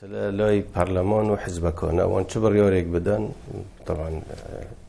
لای پارلمان و حزبەکانە وان چ بڕیارێک بدەن طبعا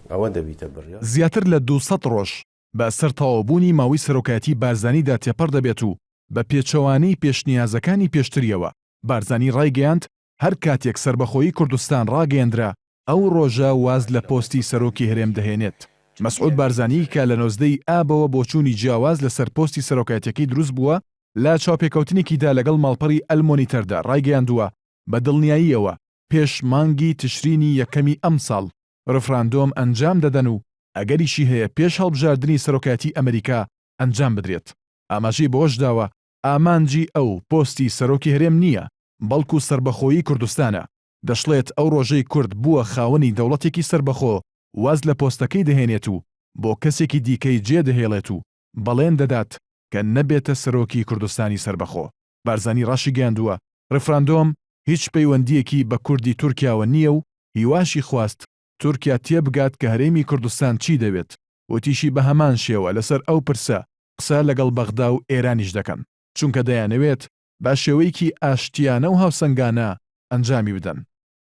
ئەوە دەبیتە بڕیار. زیاتر لە 200 ڕۆژ بە سەرتاوەبوونی ماوەی سەرۆکایەتی بارزانیدا تێپەڕ دەبێت و بە پێچەوانەی پێشنیازەکانی پێشتریەوە بارزانی ڕایگەیاند هەر کاتێک سربەخۆیی کوردستان ڕاگەیەندرا ئەو ڕۆژە واز لە پۆستی سەرۆکی هەرێم دەهێنێت. مەسعود بارزانی کە لە 19 ئابەوە بۆچوونی جیاواز لەسەر پۆستی سەرۆکایەتیەکەی دروست بووە لە چاوپێکەوتنێکیدا لەگەڵ ماڵپەڕی ئەلمۆنیتەردا ڕایگەیاندووە بە دڵنیاییەوە پێش مانگی تشرینی یەکەمی ئەم ساڵ ڕفراندۆم ئەنجام دەدەن و ئەگەریشی هەیە پێش هەڵبژاردننی سەرۆکایەتی ئەمریکا ئەنجام بدرێت. ئاماژەی بەوەش داوە ئامانجی ئەو پۆستی سەرۆکی هەرێم نییە بەڵکو سربەخۆیی کوردستانە. دەشڵێت ئەو ڕۆژەی کورد بووە خاوەنی دەوڵەتێکی سربەخۆ واز لە پۆستەکەی دەهێنێت و بۆ کەسێکی دیکەی جێدەهێڵێت و بەڵێن دەدات کە نەبێتە سەرۆکی کوردستانی سربەخۆ. بارزانی ڕاشی گەیاندووە ڕفراندۆم هیچ پەیوەندیەکی بە کوردی تورکیاوە نییە و هیواشی خواست تورکیا تێبگات کە هەرێمی کوردستان چی دەوێت وتیشی بە هەمان شێوە لەسەر ئەو پرسە قسە لەگەڵ بەغدا و ئێرانیش دەکەن چونکە دەیانەوێت با شێوەیەکی ئاشتیانە و هاوسەنگانە ئەنجامی بدەن.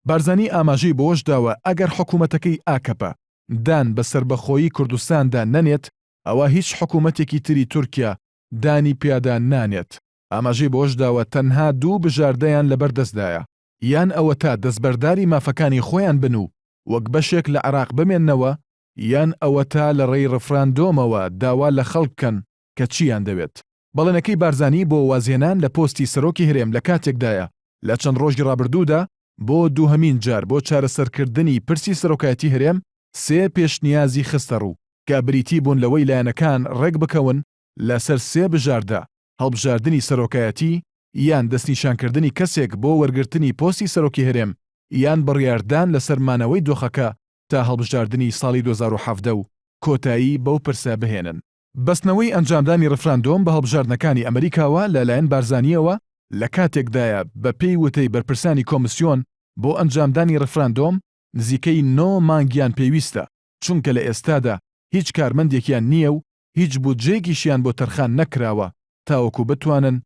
بارزانی ئاماژەی بۆش داوە ئەگەر حکوومەتەکەی ئاکەپە دان بە سربەخۆیی کوردستاندا نەنێت ئەوە هیچ حکوومەتێکی تری تورکیا دانی پیادا نانێت. ئاماژەی بۆش داوە تەنها دوو بژاردەیان لەبەردەستدایە یان ئەوە تا دەستبەرداری مافەکانی خۆیان بن و وەک بەشێک لە عێراق بمێننەوە یان ئەوە تا لە ڕێی ڕفراندۆمەوە داوا لە خەڵکن کە چیان دەوێت. بەڵێنەکەی بارزانی بۆ وازهێنان لە پۆستی سەرۆکی هەرێم لە کاتێکدایە لە چەند ڕۆژی ڕابردوودا بۆ دووهەمین جار بۆ چارەسەرکردنی پرسی سەرۆکایەتی هەرێم سێ پێشنیازی خستە ڕوو کە بریتی بوون لەوەی لایەنەکان ڕێک بکەون لەسەر سێ بژاردا هەڵبژاردننی سەرۆکایەتی یان دەستنیشانکردنی کەسێک بۆ وەرگرتنی پۆستی سەرۆکی هەرێم یان بڕیاردان لە سەرمانەوەی دۆخەکە تا هەڵبژاردننی ساڵی 2017 و کۆتایی بەو پرسە بهێنن. بەستنەوەی ئەنجامدانی ڕفراندۆم بە هەڵبژاردنەکانی ئەمریکاوە لەلایەن بارزانیەوە لە کاتێکدایە بە پێی وتەی بەرپرسانی کۆمسیۆن بۆ ئەنجامدانی ڕفراندۆم نزیکەی 9 مانگیان پێویستە چونکە لە ئێستادا هیچ کارمەندێکیان نییە و هیچ بودجێکیشیان بۆ تەرخان نەکراوە تاوەکو بتوانن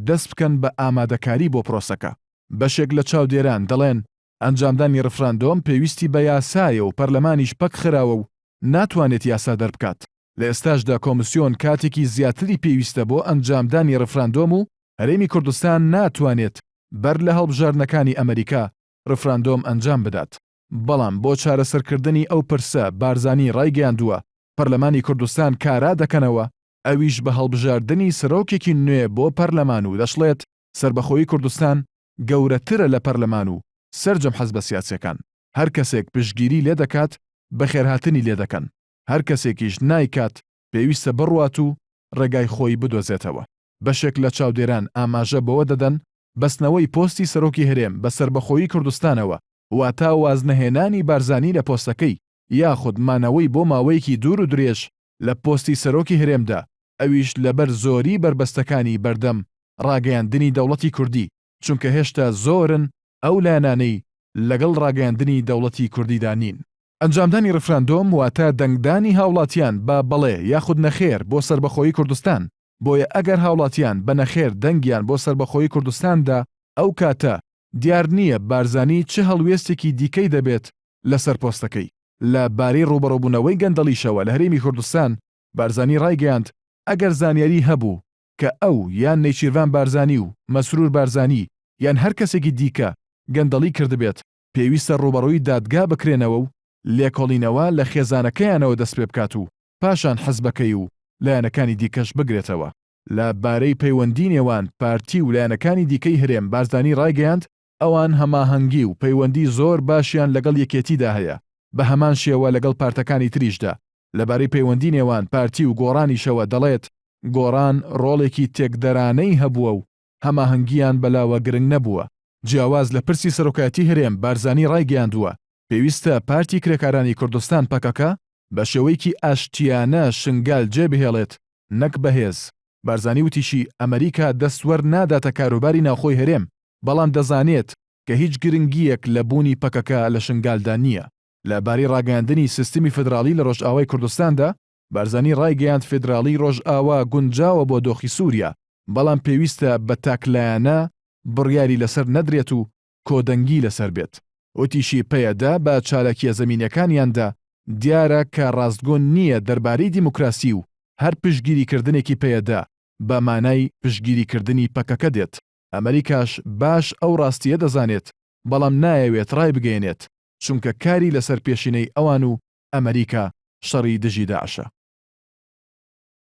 دەست بکەن بە ئامادەکاری بۆ پرۆسەکە. بەشێک لە چاودێران دەڵێن ئەنجامدانی ڕفراندۆم پێویستی بە یاسایە و پەرلەمانیش پەک خراوە و ناتوانێت یاسا دەربکات. لە ئێستاشدا کۆمسیۆن کاتێکی زیاتری پێویستە بۆ ئەنجامدانی ڕفراندۆم و هەرێمی کوردستان ناتوانێت بەر لە هەڵبژاردنەکانی ئەمریکا ڕفراندۆم ئەنجام بدات. بەڵام بۆ چارەسەرکردنی ئەو پرسە بارزانی ڕایگەیاندووە پەرلەمانی کوردستان کارا دەکەنەوە ئەویش بە هەڵبژاردننی سەرۆکێکی نوێ بۆ پەرلەمان و دەشڵێت سربەخۆیی کوردستان گەورەترە لە پەرلەمان و سەرجەم حەزبە سیاسیەکان. هەر کەسێک پشتگیری لێ دەکات بەخێرهاتنی لێ دەکەن هەر کەسێکیش نایکات پێویستە بڕوات و ڕێگای خۆی بدۆزێتەوە. بەشێک لە چاودێران ئاماژە بەوە دەدەن بەستنەوەی پۆستی سەرۆکی هەرێم بە سربەخۆیی کوردستانەوە واتە وازنەهێنانی بارزانی لە پۆستەکەی یاخود مانەوەی بۆ ماوەیەکی دوور و درێژ لە پۆستی سەرۆکی هەرێمدا ئەویش لەبەر زۆری بربەستەکانی بەردەم ڕاگەیاندنی دەوڵەتی کوردی چونکە هێشتا زۆرن ئەو لایەنانەی لەگەڵ ڕاگەیاندنی دەوڵەتی کوردیدا نین. ئەنجامدانی ڕفراندۆم واتە دەنگدانی هاوڵاتیان با بەڵێ یاخود نەخێر بۆ سربەخۆیی کوردستان بۆیە ئەگەر هاوڵاتیان بە نەخێر دەنگیان بۆ سربەخۆیی کوردستاندا ئەو کاتە دیار نییە بارزانی چه هەڵوێستێکی دیکەی دەبێت لەسەر پۆستەکەی. لە بارەی ڕوبەڕۆبوونەوەی گەندەڵیشەوە لە هەرێمی کوردستان بارزانی ڕایگەیاند ئەگەر زانیاری هەبوو کە ئەو یان نەیچیروان بارزانی و مەسرور بارزانی یان هەر کەسێکی دیکە گەندەڵی کردبێت پێویستە ڕوبەڕۆی دادگا بکرێنەوە و لێکۆڵینەوە لە خێزانەکەیانەوە دەست پێ بکات و پاشان حەزبەکەی و لایەنەکانی دیکەش بگرێتەوە. لە بارەی پەیوەندی نێوان پارتی و لایەنەکانی دیکەی هەرێم بارزانی ڕایگەیاند ئەوان هەماهەنگی و پەیوەندی زۆر باشیان لەگەڵ یەکێتیدا هەیە بە هەمان شێوە لەگەڵ پارتەکانی تریشدا. لەبارەی پەیوەندی نێوان پارتی و گۆڕانیشەوە دەڵێت گۆڕان ڕۆڵێکی تێکدەرانەی هەبووە و هەماهەنگیان بەلاوە گرنگ نەبووە. جیاواز لە پرسی سەرۆکایەتی هەرێم بارزانی ڕایگەیاندووە پێویستە پارتی کرێکارانی کوردستان پەکەکە بە شێوەیەکی ئاشتیانە شنگال جێبهێڵێت نەک بەهێز. بارزانی وتیشی ئەمریکا دەستوەر ناداتە کاروباری ناوخۆی هەرێم بەڵام دەزانێت کە هیچ گرنگیەک لە بوونی پەکەکە لە شنگالدا نییە. لەبارەی ڕاگەاندنی سیستمی فدرالی لە ڕۆژئاوای کوردستاندا بارزانی ڕایگەیاند فدرالی ڕۆژئاوا گونجاوە بۆ دۆخی سووریا بەڵام پێویستە بە تاکلایەنە بڕیاری لەسەر نەدرێت و کۆدەنگی لەسەر بێت. وتیشی پێیەدا بە چالەکیە زەمینیەکانیاندا دیارە کە ڕاستگۆن نییە دەربارەی دیموکراسی و هەر پشگیریکردنێکی پێیەدا بە مانای پشگیریکردنی پەکەکە دێت. ئەمریکاش باش ئەو ڕاستیە دەزانێت بەڵام نایەوێت ڕای بگەێنێت چونکە کاری لەسەر پێشینەی ئەوان و ئەمریکا شەڕی دژی داعشە.